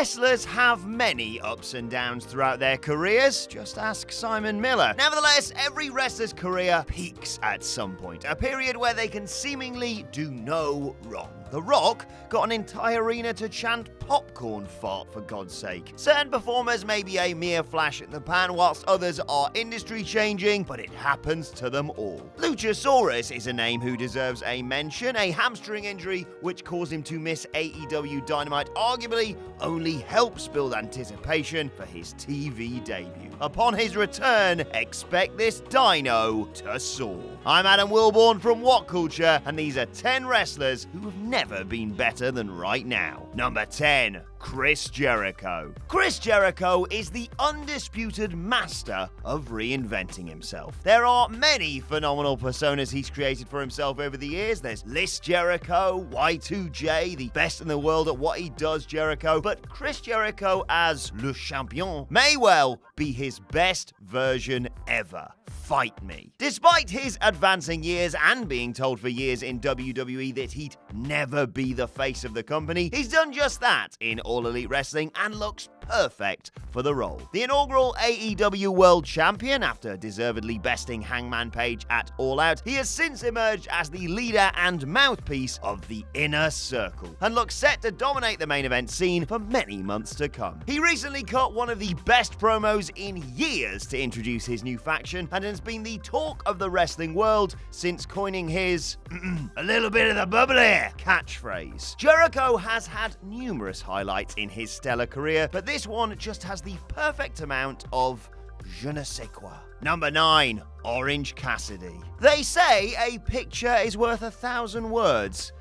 Wrestlers have many ups and downs throughout their careers, just ask Simon Miller. Nevertheless, every wrestler's career peaks at some point, a period where they can seemingly do no wrong. The Rock got an entire arena to chant popcorn fart, for God's sake. Certain performers may be a mere flash in the pan, whilst others are industry changing, but it happens to them all. Luchasaurus is a name who deserves a mention. A hamstring injury which caused him to miss AEW Dynamite arguably only helps build anticipation for his TV debut. Upon his return, expect this dino to soar. I'm Adam Wilborn from What Culture, and these are 10 wrestlers who have never been better than right now. Number 10. Chris Jericho. Chris Jericho is the undisputed master of reinventing himself. There are many phenomenal personas he's created for himself over the years. There's List Jericho, Y2J, the best in the world at what he does Jericho, but Chris Jericho as Le Champion may well be his best version ever. Fight me. Despite his advancing years and being told for years in WWE that he'd never be the face of the company, he's done just that in All Elite Wrestling and looks perfect for the role. The inaugural AEW World Champion, after deservedly besting Hangman Page at All Out, he has since emerged as the leader and mouthpiece of the Inner Circle and looks set to dominate the main event scene for many months to come. He recently cut one of the best promos in years to introduce his new faction and has been the talk of the wrestling world since coining his a little bit of the bubbly catchphrase. Jericho has had numerous highlights in his stellar career, but this one just has the perfect amount of je ne sais quoi. Number 9. Orange Cassidy. They say a picture is worth 1,000 words.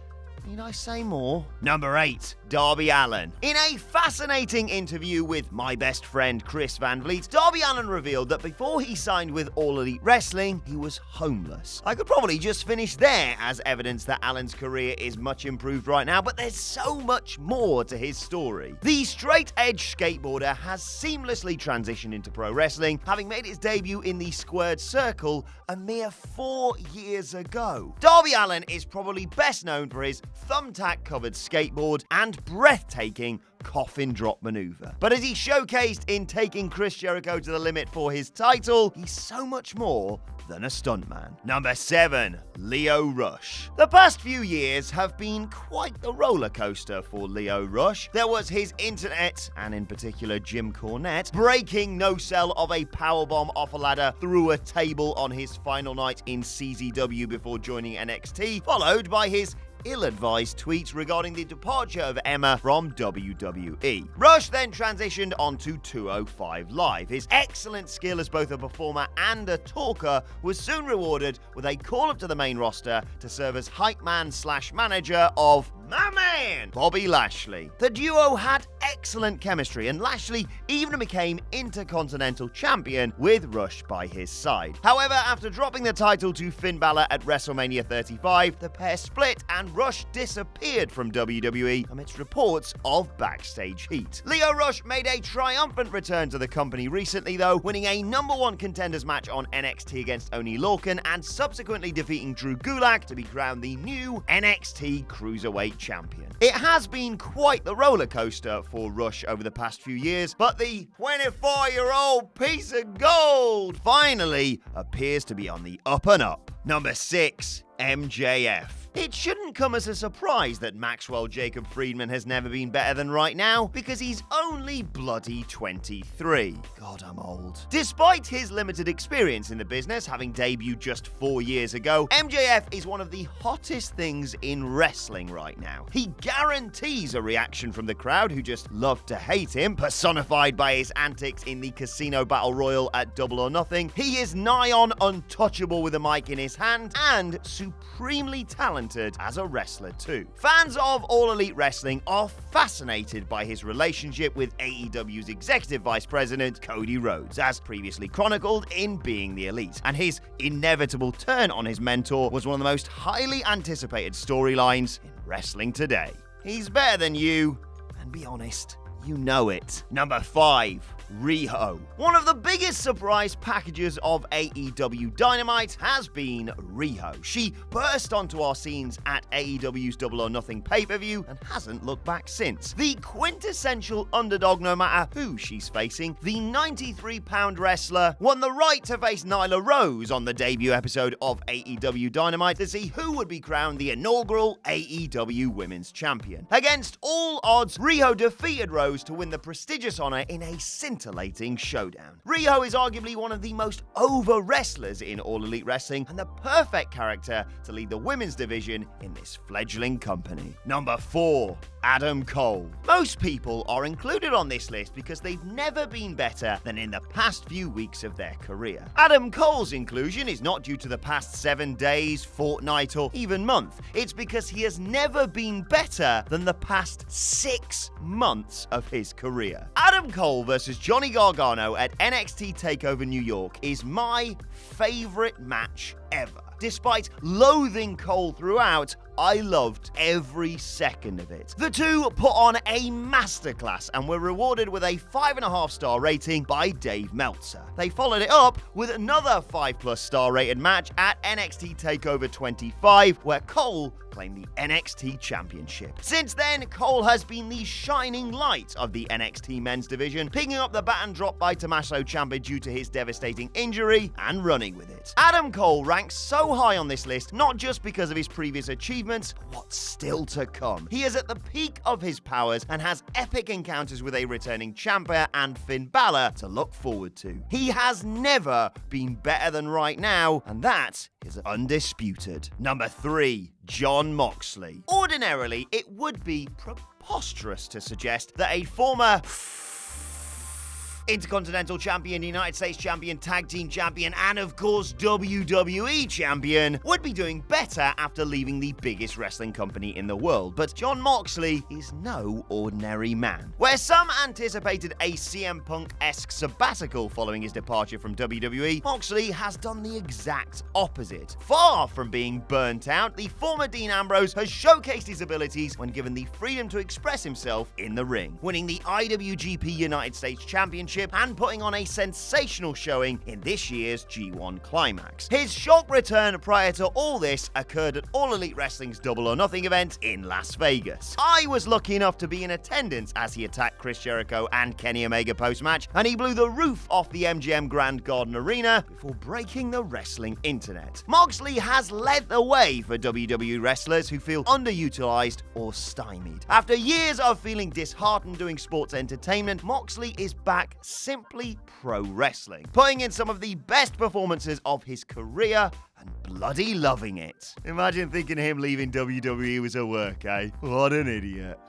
Need I say more? Number 8. Darby Allen. In a fascinating interview with my best friend Chris Van Vliet, Darby Allen revealed that before he signed with All Elite Wrestling, he was homeless. I could probably just finish there as evidence that Allen's career is much improved right now, but there's so much more to his story. The straight-edge skateboarder has seamlessly transitioned into pro wrestling, having made his debut in the Squared Circle a mere 4 years ago. Darby Allen is probably best known for his thumbtack-covered skateboard and breathtaking coffin drop maneuver. But as he showcased in taking Chris Jericho to the limit for his title, he's so much more than a stuntman. Number 7. Lio Rush. The past few years have been quite the roller coaster for Lio Rush. There was his internet, and in particular Jim Cornette, breaking no-sell of a powerbomb off a ladder through a table on his final night in CZW before joining NXT, followed by his ill-advised tweets regarding the departure of Emma from WWE. Rush then transitioned onto 205 Live. His excellent skill as both a performer and a talker was soon rewarded with a call-up to the main roster to serve as hype man/manager of my man, Bobby Lashley. The duo had excellent chemistry, and Lashley even became Intercontinental Champion with Rush by his side. However, after dropping the title to Finn Balor at WrestleMania 35, the pair split and Rush disappeared from WWE amidst reports of backstage heat. Lio Rush made a triumphant return to the company recently, though, winning a #1 contenders match on NXT against Oney Lorcan and subsequently defeating Drew Gulak to be crowned the new NXT Cruiserweight Champion. It has been quite the roller coaster for Rush over the past few years, but the 24-year-old piece of gold finally appears to be on the up and up. Number 6. MJF. It shouldn't come as a surprise that Maxwell Jacob Friedman has never been better than right now, because he's only bloody 23. God, I'm old. Despite his limited experience in the business, having debuted just 4 years ago, MJF is one of the hottest things in wrestling right now. He guarantees a reaction from the crowd who just love to hate him, personified by his antics in the Casino Battle Royal at Double or Nothing. He is nigh on untouchable with a mic in his hand and supremely talented as a wrestler too. Fans of All Elite Wrestling are fascinated by his relationship with AEW's Executive Vice President Cody Rhodes, as previously chronicled in Being the Elite, and his inevitable turn on his mentor was one of the most highly anticipated storylines in wrestling today. He's better than you, and be honest, you know it. Number 5. Riho. One of the biggest surprise packages of AEW Dynamite has been Riho. She burst onto our scenes at AEW's Double or Nothing pay-per-view and hasn't looked back since. The quintessential underdog no matter who she's facing, the 93-pound wrestler won the right to face Nyla Rose on the debut episode of AEW Dynamite to see who would be crowned the inaugural AEW Women's Champion. Against all odds, Riho defeated Rose to win the prestigious honor in a scintillating showdown. Riho is arguably one of the most over wrestlers in All Elite Wrestling and the perfect character to lead the women's division in this fledgling company. Number 4. Adam Cole. Most people are included on this list because they've never been better than in the past few weeks of their career. Adam Cole's inclusion is not due to the past 7 days, fortnight, or even month. It's because he has never been better than the past 6 months of his career. Adam Cole versus Johnny Gargano at NXT TakeOver New York is my favorite match ever. Despite loathing Cole throughout, I loved every second of it. The two put on a masterclass and were rewarded with a 5.5-star rating by Dave Meltzer. They followed it up with another 5+ star rated match at NXT TakeOver 25, where Cole claimed the NXT Championship. Since then, Cole has been the shining light of the NXT men's division, picking up the baton dropped by Tommaso Ciampa due to his devastating injury and running with it. Adam Cole ranks so high on this list not just because of his previous achievements, but what's still to come. He is at the peak of his powers and has epic encounters with a returning Ciampa and Finn Balor to look forward to. He has never been better than right now, and that is undisputed. Number 3. Jon Moxley. Ordinarily, it would be preposterous to suggest that a former Intercontinental Champion, United States Champion, Tag Team Champion, and of course WWE Champion would be doing better after leaving the biggest wrestling company in the world. But Jon Moxley is no ordinary man. Where some anticipated a CM Punk-esque sabbatical following his departure from WWE, Moxley has done the exact opposite. Far from being burnt out, the former Dean Ambrose has showcased his abilities when given the freedom to express himself in the ring, winning the IWGP United States Championship and putting on a sensational showing in this year's G1 Climax. His shock return prior to all this occurred at All Elite Wrestling's Double or Nothing event in Las Vegas. I was lucky enough to be in attendance as he attacked Chris Jericho and Kenny Omega post-match, and he blew the roof off the MGM Grand Garden Arena before breaking the wrestling internet. Moxley has led the way for WWE wrestlers who feel underutilized or stymied. After years of feeling disheartened doing sports entertainment, Moxley is back simply pro wrestling, putting in some of the best performances of his career and bloody loving it. Imagine thinking him leaving WWE was a work, eh? What an idiot.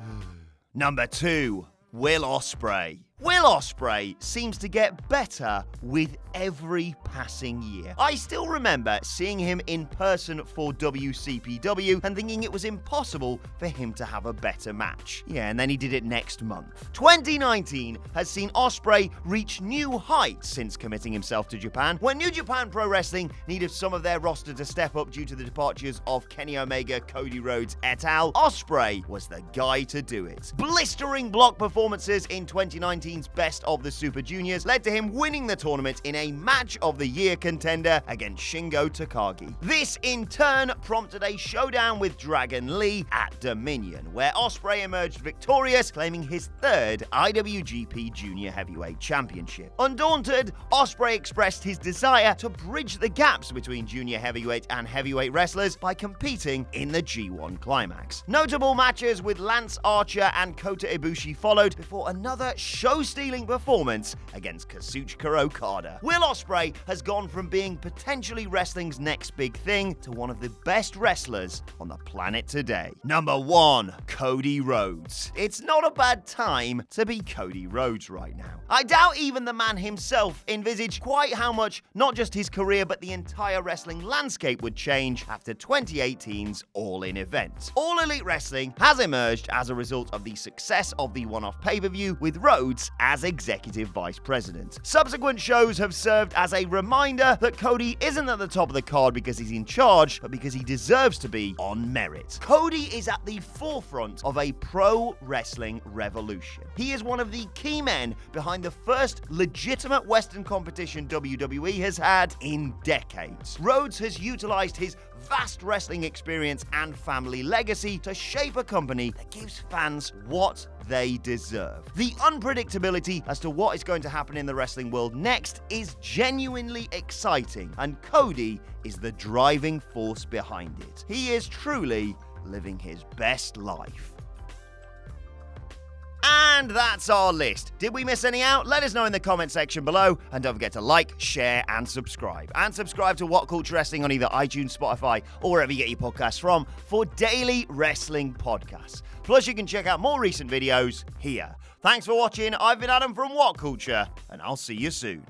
Number 2. Will Ospreay. Will Ospreay seems to get better with every passing year. I still remember seeing him in person for WCPW and thinking it was impossible for him to have a better match. Yeah, and then he did it next month. 2019 has seen Ospreay reach new heights since committing himself to Japan. When New Japan Pro Wrestling needed some of their roster to step up due to the departures of Kenny Omega, Cody Rhodes et al., Ospreay was the guy to do it. Blistering block performances in 2019 Best of the Super Juniors led to him winning the tournament in a Match of the Year contender against Shingo Takagi. This in turn prompted a showdown with Dragon Lee at Dominion, where Ospreay emerged victorious, claiming his 3rd IWGP Junior Heavyweight Championship. Undaunted, Ospreay expressed his desire to bridge the gaps between junior heavyweight and heavyweight wrestlers by competing in the G1 Climax. Notable matches with Lance Archer and Kota Ibushi followed before another show-stealing performance against Kazuchika Okada. Will Ospreay has gone from being potentially wrestling's next big thing to one of the best wrestlers on the planet today. Number 1. Cody Rhodes. It's not a bad time to be Cody Rhodes right now. I doubt even the man himself envisaged quite how much not just his career but the entire wrestling landscape would change after 2018's All In event. All Elite Wrestling has emerged as a result of the success of the one-off pay-per-view, with Rhodes as Executive Vice President. Subsequent shows have served as a reminder that Cody isn't at the top of the card because he's in charge, but because he deserves to be on merit. Cody is at the forefront of a pro wrestling revolution. He is one of the key men behind the first legitimate Western competition WWE has had in decades. Rhodes has utilized his vast wrestling experience and family legacy to shape a company that gives fans what they deserve. The unpredictability as to what is going to happen in the wrestling world next is genuinely exciting, and Cody is the driving force behind it. He is truly living his best life. And that's our list. Did we miss any out? Let us know in the comment section below, and don't forget to like, share, and subscribe. And subscribe to What Culture Wrestling on either iTunes, Spotify, or wherever you get your podcasts from for daily wrestling podcasts. Plus, you can check out more recent videos here. Thanks for watching. I've been Adam from What Culture, and I'll see you soon.